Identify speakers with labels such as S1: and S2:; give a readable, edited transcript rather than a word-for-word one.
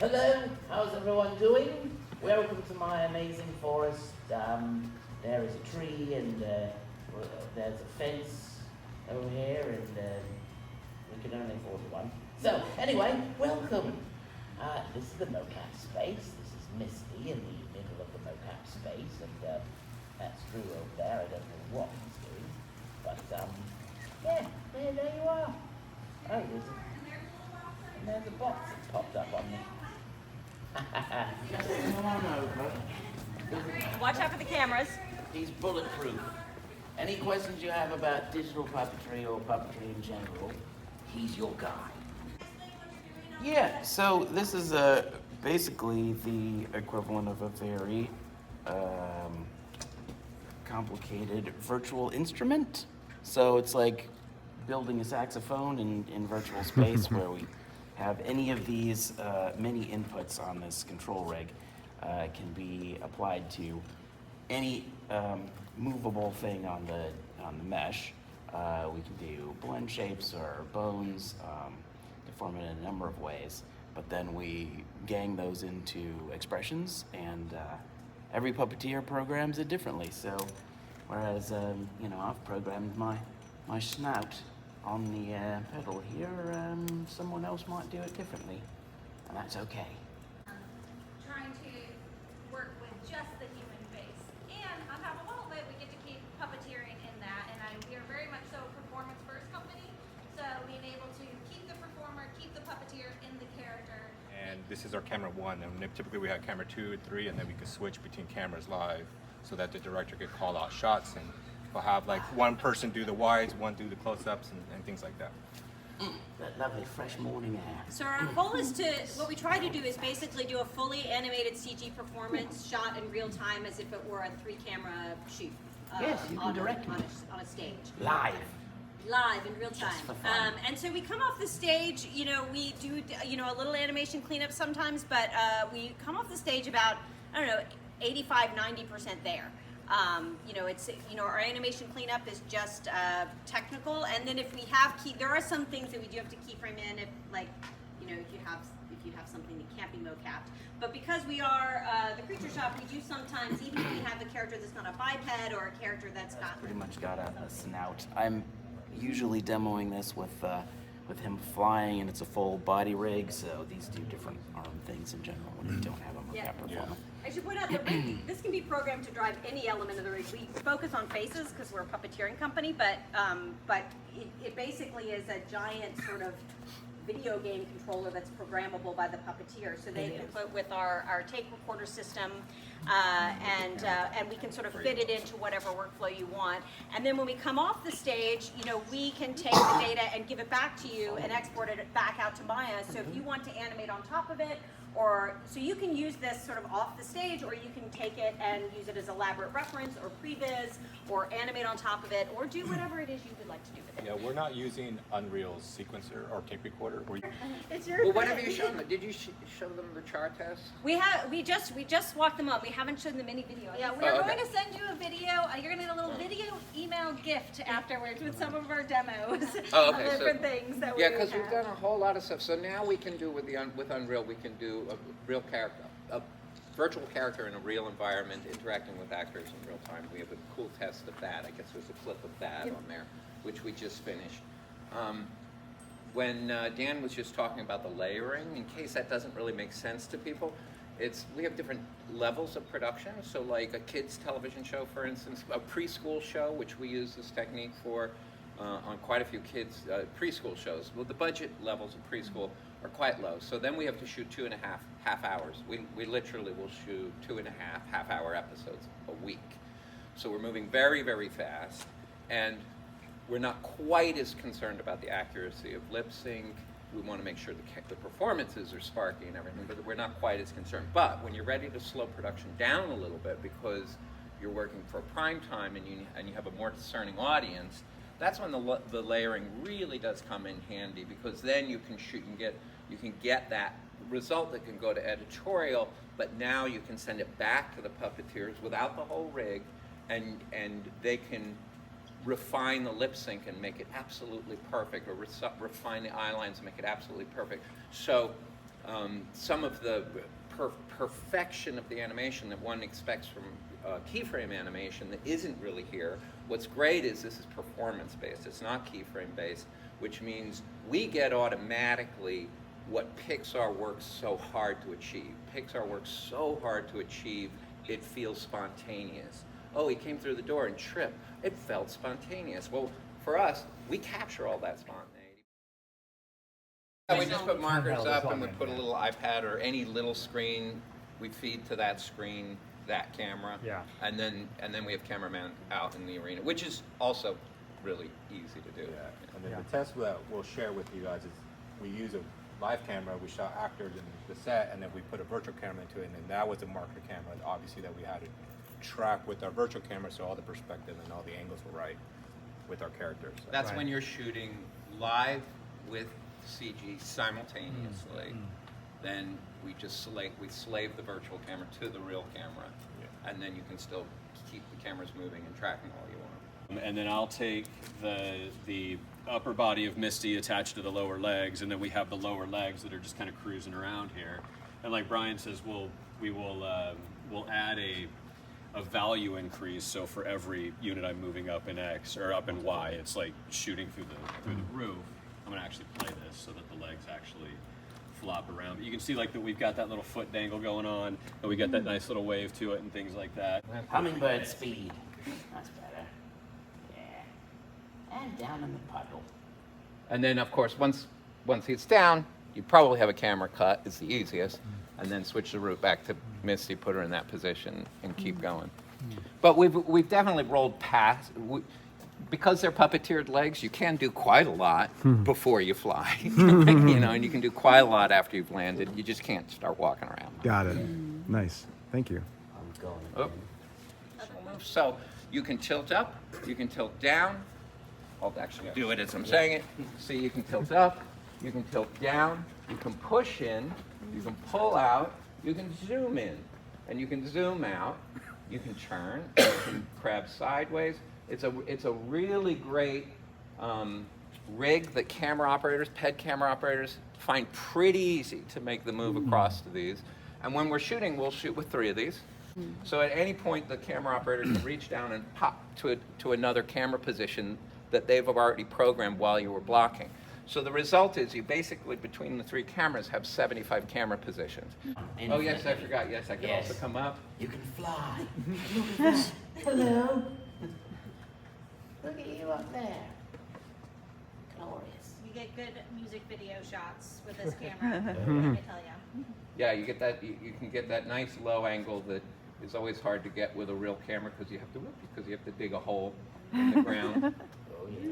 S1: Hello, how's everyone doing? Welcome to my amazing forest. There is a tree and there's a fence over here and we can only afford one. So anyway, welcome. This is the mocap space. This is Misty in the middle of the mocap space and that's Drew over there. I don't know what he's doing. But yeah, there you are. Oh, there's a box that's popped up on me.
S2: Watch out for the cameras.
S1: He's bulletproof. Any questions you have about digital puppetry or puppetry in general, he's your guy. Yeah, so this is basically the equivalent of a very complicated virtual instrument. So it's like building a saxophone in virtual space where we have any of these many inputs on this control rig can be applied to any movable thing on the mesh. We can do blend shapes or bones, deform it in a number of ways, but then we gang those into expressions, and every puppeteer programs it differently. So whereas I've programmed my snout on the pedal here, someone else might do it differently, and that's okay.
S3: Trying to work with just the human face, and on top of all of it, we get to keep puppeteering in that. And we are very much so a performance-first company, so being able to keep the performer, keep the puppeteer in the character.
S4: And this is our camera 1, and typically we have camera 2 and 3, and then we can switch between cameras live, so that the director could call out shots, and we'll have like one person do the wides, one do the close-ups, and things like that.
S1: That lovely fresh morning air.
S2: So our goal is what we try to do is basically do a fully animated CG performance shot in real time as if it were a 3-camera shoot.
S1: Yes, you can direct
S2: on a stage.
S1: Live
S2: in real time.
S1: for fun.
S2: And so we come off the stage, we do a little animation cleanup sometimes, but we come off the stage about, 85-90% there. It's our animation cleanup is just technical, and then if we have there are some things that we do have to keyframe in if you have something that can't be mocapped. But because we are the creature shop, we do sometimes, even if we have a character that's not a biped or a character that's got
S1: Pretty much got a snout. I'm usually demoing this with him flying, and it's a full body rig, so these do different arm things in general when you don't have a mocap performer.
S2: I should point out that this can be programmed to drive any element of the rig. We focus on faces because we're a puppeteering company, but it basically is a giant sort of video game controller that's programmable by the puppeteer. So they can put with our tape recorder system, and we can sort of fit it into whatever workflow you want. And then when we come off the stage, we can take the data and give it back to you and export it back out to Maya. So if you want to animate on top of it, so you can use this sort of off the stage, or you can take it and use it as elaborate reference or previs, or animate on top of it, or do whatever it is you would like to do with it.
S4: Yeah, we're not using Unreal's sequencer or tape recorder.
S2: It's your
S5: Well, what have you shown them? Did you show them the chart test?
S2: We just walked them up. We haven't shown them any video.
S3: Yeah, we're going to send you a video. You're going to get a little video email gift afterwards with some of our demos of different things that we have.
S5: Yeah, because we've done a whole lot of stuff. So now we can do with Unreal, we can do a real character, a virtual character in a real environment, interacting with actors in real time. We have a cool test of that. I guess there's a clip of that on there, which we just finished. When Dan was just talking about the layering, in case that doesn't really make sense to people, we have different levels of production. So like a kids television show, for instance, a preschool show, which we use this technique for on quite a few kids preschool shows. Well, the budget levels of preschool are quite low. So then we have to shoot 2.5 half hours. We literally will shoot 2.5 half-hour episodes a week. So we're moving very, very fast, and we're not quite as concerned about the accuracy of lip sync. We want to make sure the performances are sparky and everything, but we're not quite as concerned. But when you're ready to slow production down a little bit because you're working for prime time and you have a more discerning audience, that's when the layering really does come in handy, because then you can shoot and you can get that result that can go to editorial, but now you can send it back to the puppeteers without the whole rig, and they can refine the lip sync and make it absolutely perfect, or refine the eye lines and make it absolutely perfect. So some of the perfection of the animation that one expects from keyframe animation that isn't really here. What's great is this is performance-based. It's not keyframe-based, which means we get automatically what Pixar works so hard to achieve. Pixar works so hard to achieve, it feels spontaneous. Oh, he came through the door and tripped. It felt spontaneous. Well, for us, we capture all that spontaneity. We just put markers up and we put a little iPad or any little screen. We feed to that screen that camera.
S6: Yeah.
S5: And then we have cameraman out in the arena, which is also really easy to do.
S4: Yeah. And then the test that we'll share with you guys is we use a live camera. We shot actors in the set, and then we put a virtual camera into it, and then that was a marker camera, obviously, that we had to track with our virtual camera so all the perspective and all the angles were right with our characters.
S5: That's
S6: Right.
S5: when you're shooting live with CG simultaneously. Then we just slave the virtual camera to the real camera, and then you can still keep the cameras moving and tracking all you want.
S7: And then I'll take the upper body of Misty attached to the lower legs, and then we have the lower legs that are just kind of cruising around here. And like Brian says, we'll add a value increase. So for every unit I'm moving up in X or up in Y, it's like shooting through the roof. I'm gonna actually play this so that the legs actually flop around. But you can see like that we've got that little foot dangle going on, and we got that nice little wave to it and things like that.
S1: Hummingbird speed. That's better. Yeah. And down in the puddle.
S5: And then, of course, once it's down, you probably have a camera cut. It's the easiest. And then switch the route back to Misty, put her in that position, and keep going. But we've definitely rolled past. Because they're puppeteered legs, you can do quite a lot before you fly. You know, and you can do quite a lot after you've landed. You just can't start walking around.
S6: Got it. Nice. Thank you.
S1: I'm going.
S5: Oh. So you can tilt up, you can tilt down. I'll actually do it as I'm saying it. See, you can tilt up, you can tilt down, you can push in, you can pull out, you can zoom in, and you can zoom out, you can turn, you can crab sideways. It's a really great rig that camera operators, PED camera operators, find pretty easy to make the move across to these. And when we're shooting, we'll shoot with 3 of these. So at any point, the camera operator can reach down and pop to another camera position that they've already programmed while you were blocking. So the result is you basically, between the 3 cameras, have 75 camera positions. Oh yes, I forgot. Yes, I can also come up.
S1: You can fly. Look at that. Hello. Look at you up there. Glorious.
S3: You get good music video shots with this camera, let me tell you.
S5: Yeah, you get that. You can get that nice low angle that is always hard to get with a real camera because you have to dig a hole in the ground.
S1: Oh yeah.